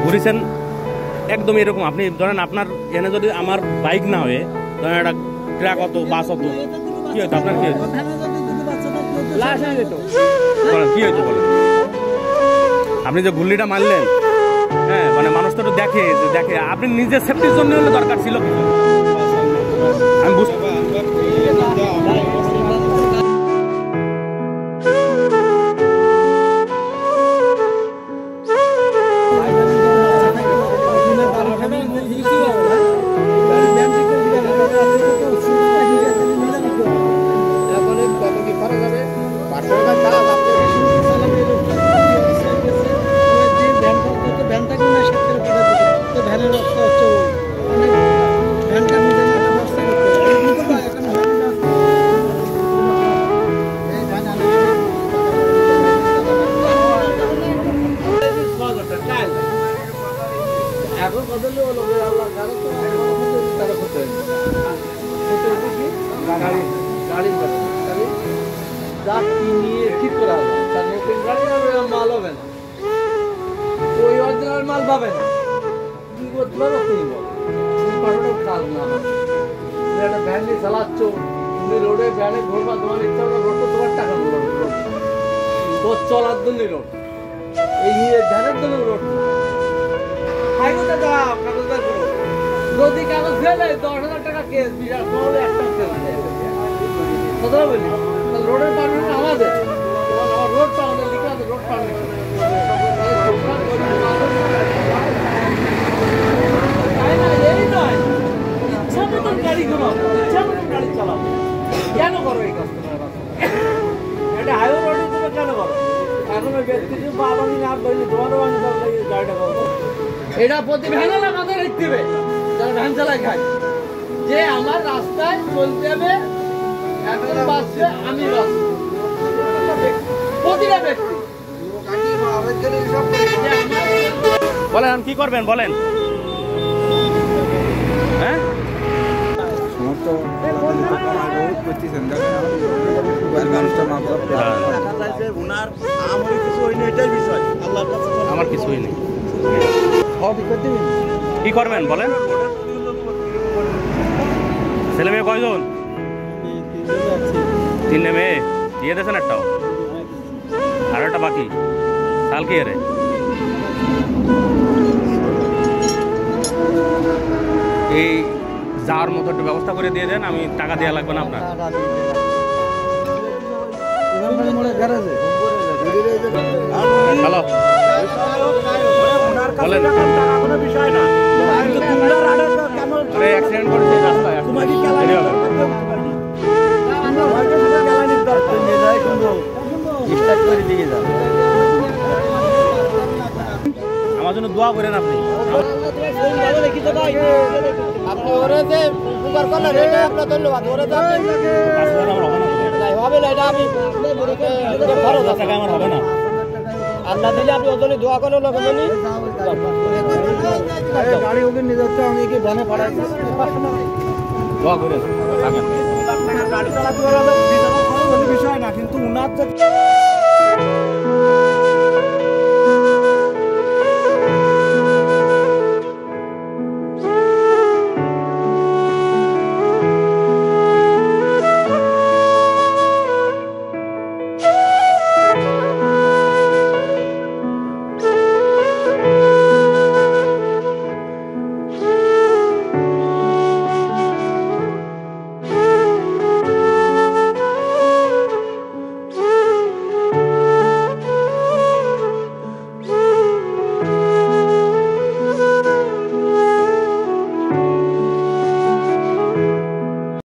ঘুরেছেন একদম এরকম। আপনি ধরেন আপনার এখানে যদি আমার বাইক না হয়ে ধরেন একটা ট্রাক হতো, বাস হতো, কি হতো আপনার? কি হতো? কি হতো বলেন? আপনি যে গুল্লিটা মারলেন, হ্যাঁ, মানে মানুষ তো দেখে যে দেখে, আপনি নিজের সেফটির জন্য হলে দরকার ছিল কিছু, আমি বুঝতে মাল পাবে না, কি করতে পারো তুমি বলো? তুমি পাঠানো কাজ না, তুমি একটা ভ্যান নিয়ে চালাচ্ছ, তুমি রোডে ভ্যানে ঘুরবা, তোমার ইচ্ছা হলো রোড তো তোমার টাকা রোড চলার জন্য রোড, এই ভ্যানের জন্য রোড। যদি কাগজ ফেলে 10,000 টাকা কেস, বিশাল শহরে একটা কথা বলি, রোডের পারমিশন আমাদের, আমার রোডটা আমাদের লিখে আছে, রোড পারমিশন। ইচ্ছা মতন গাড়ি ঘুরাও, ইচ্ছা মতন গাড়ি চালাও, কেন করো এই কাজ? একটা হাইওয়ে রোডে তুমি কেন করো? এখন ওই ব্যক্তি বাবানি না বললে তোমারও আমি গাড়িটা করবো, এটা প্রতি ভ্যানওয়ালা মাথায় রাখতে হবে যারা ভ্যান চালায় খায়, যে আমার রাস্তায় চলতে হবে, এখন বাসছে আমি বাসছি, প্রতিটা ব্যক্তি। বলেন কি করবেন বলেন? হ্যাঁ, আমার কিছু হয়নি, কি করবেন বলেন? ছেলে মেয়ে কয়জন? 3 মেয়ে দিয়ে দিয়েছেন, একটাও আর একটা বাকি, সাল কি রে? এই যাওয়ার মতো একটা ব্যবস্থা করে দিয়ে দেন, আমি টাকা দেওয়া লাগবে না আপনার। হ্যালো, বলেন। অ্যাক্সিডেন্ট করেছে রাস্তায়, আমার জন্য দোয়া করেন আপনি। আপনি ওরে যে উপকার করলেন এটা আপনার ধন্যবাদ। ওরে তো হবে না, এটা আমি আমার হবে না, আল্লাহ দিলে আপনি ওজনে দোয়া করেন লোক গাড়ি ওকে নিয়ে যাচ্ছে, আমি কি ভ্যানে পাঠাই দোয়া করেন। গাড়ি চালাতে বিষয় না, কিন্তু উনার